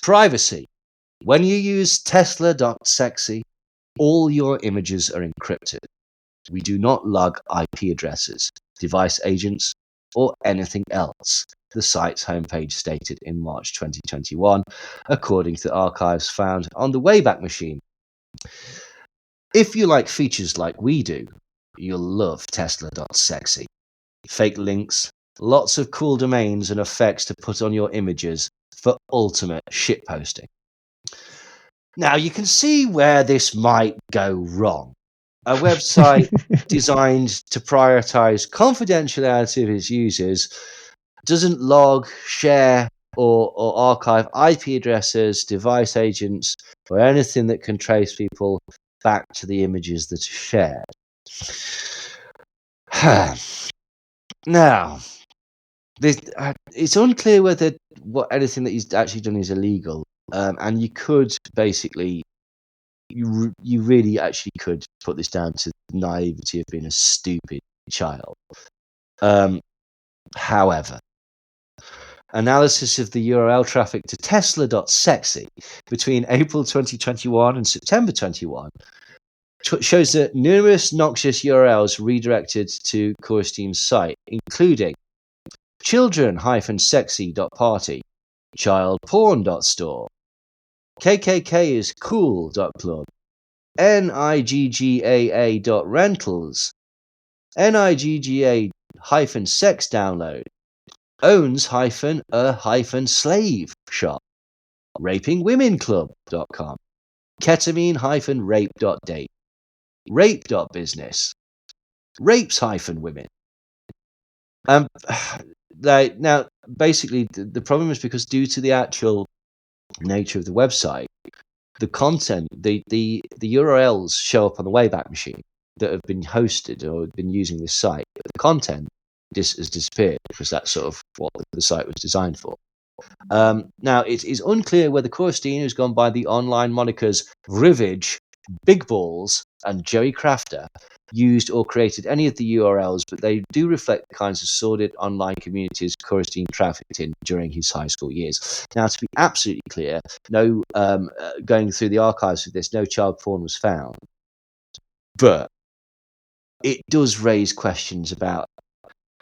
Privacy. When you use Tesla.sexy, all your images are encrypted. We do not log IP addresses, device agents, or anything else, the site's homepage stated in March 2021, according to the archives found on the Wayback Machine. If you like features like we do, you'll love Tesla.sexy. Fake links, lots of cool domains and effects to put on your images for ultimate shitposting. Now, you can see where this might go wrong. A website designed to prioritize confidentiality of its users doesn't log, share, or archive IP addresses, device agents, or anything that can trace people back to the images that are shared. Now, it's unclear whether anything that he's actually done is illegal, and you could basically, you really actually could put this down to naivety of being a stupid child. However, analysis of the URL traffic to Tesla.sexy between April 2021 and September 21 shows that numerous noxious URLs redirected to Korstein's site, including children-sexy.party, childporn.store, kkk-is-cool.club, niggaa.rentals, nigga-sex download, owns-a-slave shop, rapingwomenclub.com, ketamine-rape.date, rape.business, rapes-women. Now, basically, the problem is because due to the actual nature of the website, the content, the URLs show up on the Wayback Machine that have been hosted or have been using this site, but the content has disappeared because that's sort of what the site was designed for. Now, it is unclear whether Korstein, who's gone by the online monikers Rivage, Big Balls, and Joey Crafter, used or created any of the URLs, but they do reflect the kinds of sordid online communities Korstein trafficked in during his high school years. Now, to be absolutely clear, no going through the archives of this, no child porn was found, but it does raise questions about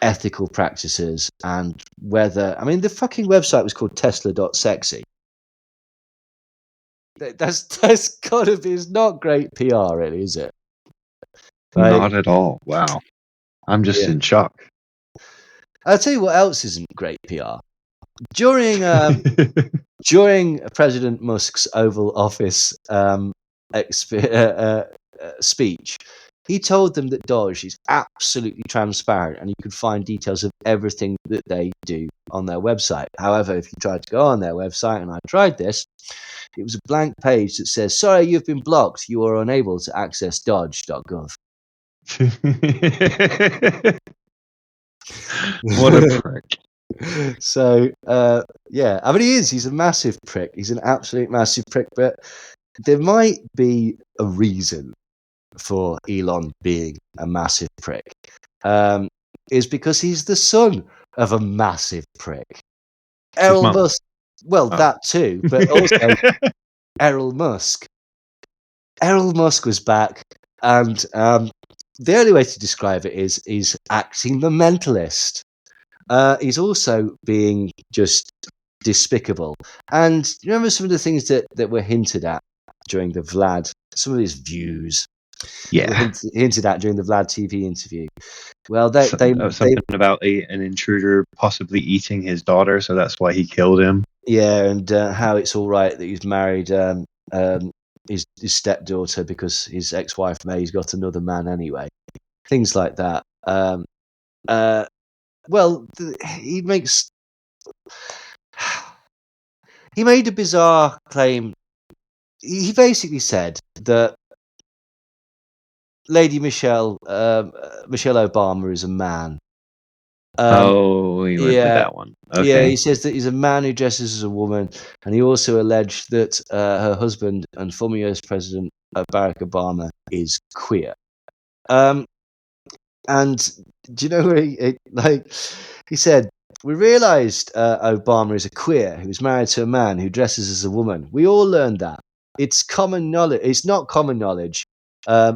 ethical practices and whether, I mean, the fucking website was called Tesla.sexy. That's gotta be, it's not great PR, really, is it? Not at all. Wow. I'm just in shock. I'll tell you what else isn't great PR. During President Musk's Oval Office speech, he told them that Dodge is absolutely transparent and you can find details of everything that they do on their website. However, if you tried to go on their website, and I tried this, it was a blank page that says, "Sorry, you've been blocked. You are unable to access dodge.gov." What a prick. So, yeah, I mean, he's a massive prick. He's an absolute massive prick, but there might be a reason for Elon being a massive prick. Is because he's the son of a massive prick. Errol Musk. Well, that too, but also Errol Musk. Errol Musk was back, and the only way to describe it is acting the mentalist. He's also being just despicable. And remember some of the things that were hinted at during the Vlad, some of his views. Yeah. He hinted at during the Vlad TV interview. Well, Something about an intruder possibly eating his daughter, so that's why he killed him. Yeah, and how it's all right that he's married his stepdaughter because his ex-wife May's got another man anyway. Things like that. He made a bizarre claim. He basically said that Lady Michelle Obama is a man. We went with that one. Okay. Yeah, he says that he's a man who dresses as a woman, and he also alleged that her husband and former U.S. President Barack Obama is queer. And do you know where he said, we realized Obama is a queer who's married to a man who dresses as a woman. We all learned that. It's common knowledge. It's not common knowledge, but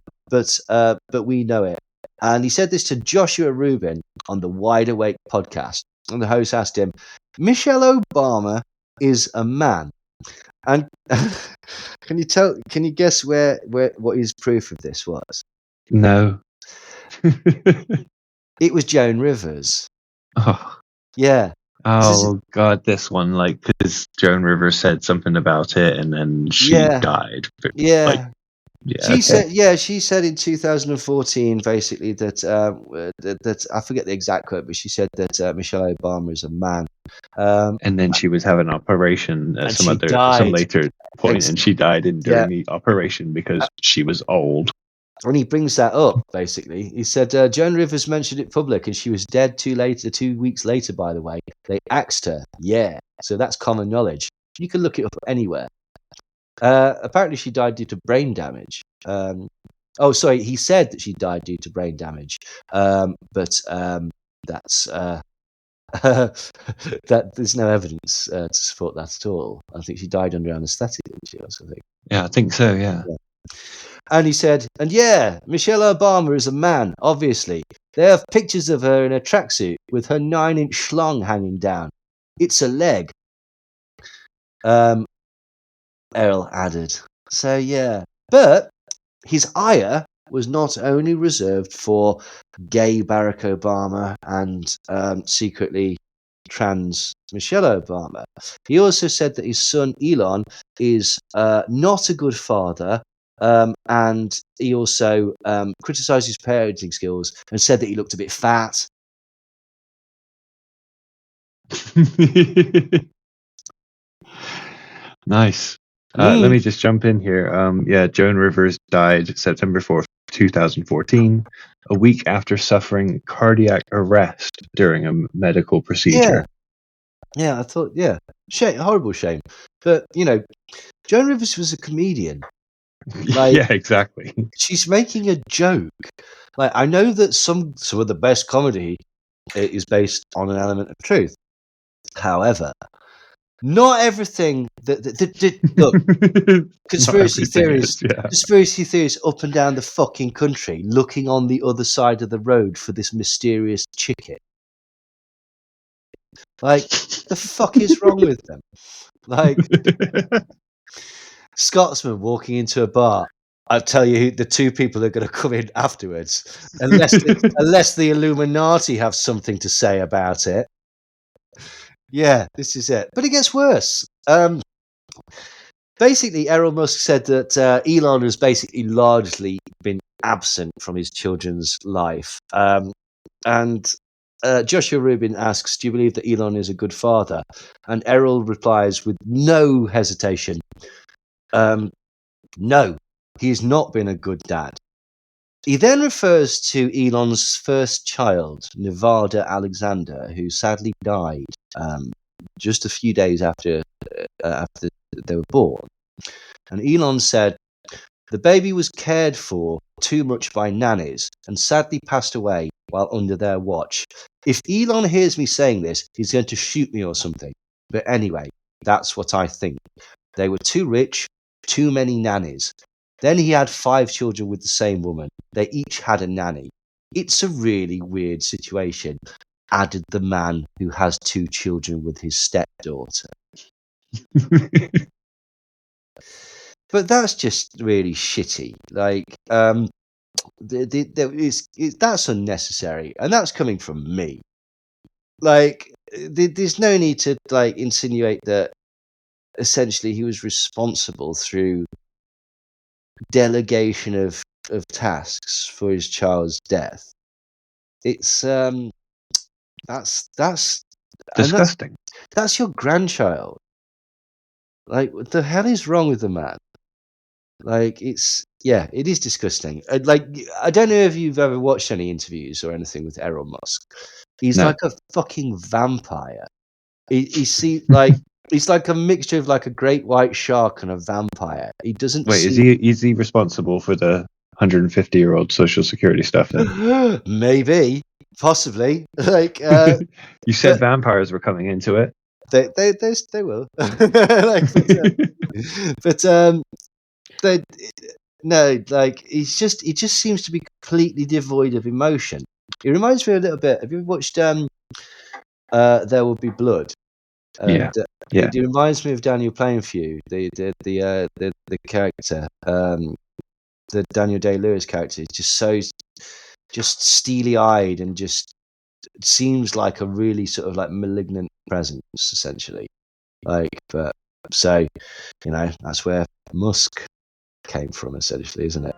we know it. And he said this to Joshua Rubin on the Wide Awake podcast. And the host asked him, Michelle Obama is a man. And can you guess what his proof of this was? No. It was Joan Rivers. Oh. Yeah. Oh God, this one, because Joan Rivers said something about it, and then she died. Yeah. She said, she said in 2014 basically that I forget the exact quote, but she said that Michelle Obama is a man. And then she was having an operation at some later point, and she died during the operation because she was old. And he brings that up, basically. He said, Joan Rivers mentioned it public, and she was dead 2 weeks later, by the way. They axed her. Yeah. So that's common knowledge. You can look it up anywhere. Apparently, she died due to brain damage. He said that she died due to brain damage. But that's... that there's no evidence to support that at all. I think she died under anaesthetic, didn't she, or something? Yeah, I think so, yeah. And he said, Michelle Obama is a man, obviously. They have pictures of her in a tracksuit with her 9-inch schlong hanging down. It's a leg. Errol added. So, yeah. But his ire was not only reserved for gay Barack Obama and secretly trans Michelle Obama. He also said that his son Elon is not a good father. And he also criticised his parenting skills and said that he looked a bit fat. Nice. Let me just jump in here. Joan Rivers died September 4th, 2014, a week after suffering cardiac arrest during a medical procedure. Yeah, I thought, shame, horrible shame. But, Joan Rivers was a comedian. Yeah, exactly. She's making a joke. I know that some of the best comedy is based on an element of truth. However, not everything look, conspiracy theories up and down the fucking country looking on the other side of the road for this mysterious chicken. The fuck is wrong with them? Scotsman walking into a bar. I'll tell you who the two people are going to come in afterwards, unless the Illuminati have something to say about it. Yeah, this is it. But it gets worse. Basically, Errol Musk said that Elon has basically largely been absent from his children's life. And Joshua Rubin asks, do you believe that Elon is a good father? And Errol replies with no hesitation, no, he has not been a good dad. He then refers to Elon's first child, Nevada Alexander, who sadly died just a few days after they were born. And Elon said, the baby was cared for too much by nannies and sadly passed away while under their watch. If Elon hears me saying this, he's going to shoot me or something. But anyway, that's what I think. They were too rich, too many nannies. Then he had 5 children with the same woman. They each had a nanny. It's a really weird situation, added the man who has 2 children with his stepdaughter. but that's just really shitty. Like, that's unnecessary, and that's coming from me. Like, there's no need to like insinuate that essentially he was responsible through delegation of tasks for his child's death. It's that's and Disgusting. that's your grandchild. Like, what the hell is wrong with the man? Like, it is disgusting. Like, I don't know if you've ever watched any interviews or anything with Elon Musk. He's No. like a fucking vampire. Like, he's like a mixture of like a great white shark and a vampire. He doesn't Wait, see. is he responsible for the 150-year-old social security stuff then? Maybe, possibly. Like, You said but vampires were coming into it. they will. Like, but they no, like, he just seems to be completely devoid of emotion. It reminds me a little bit. Have you watched There Will Be Blood? And Yeah. it reminds me of Daniel Plainview, the character, the Daniel Day-Lewis character. Is just steely eyed and just seems like a really sort of like malignant presence, essentially. Like, but so that's where Musk came from, essentially, isn't it?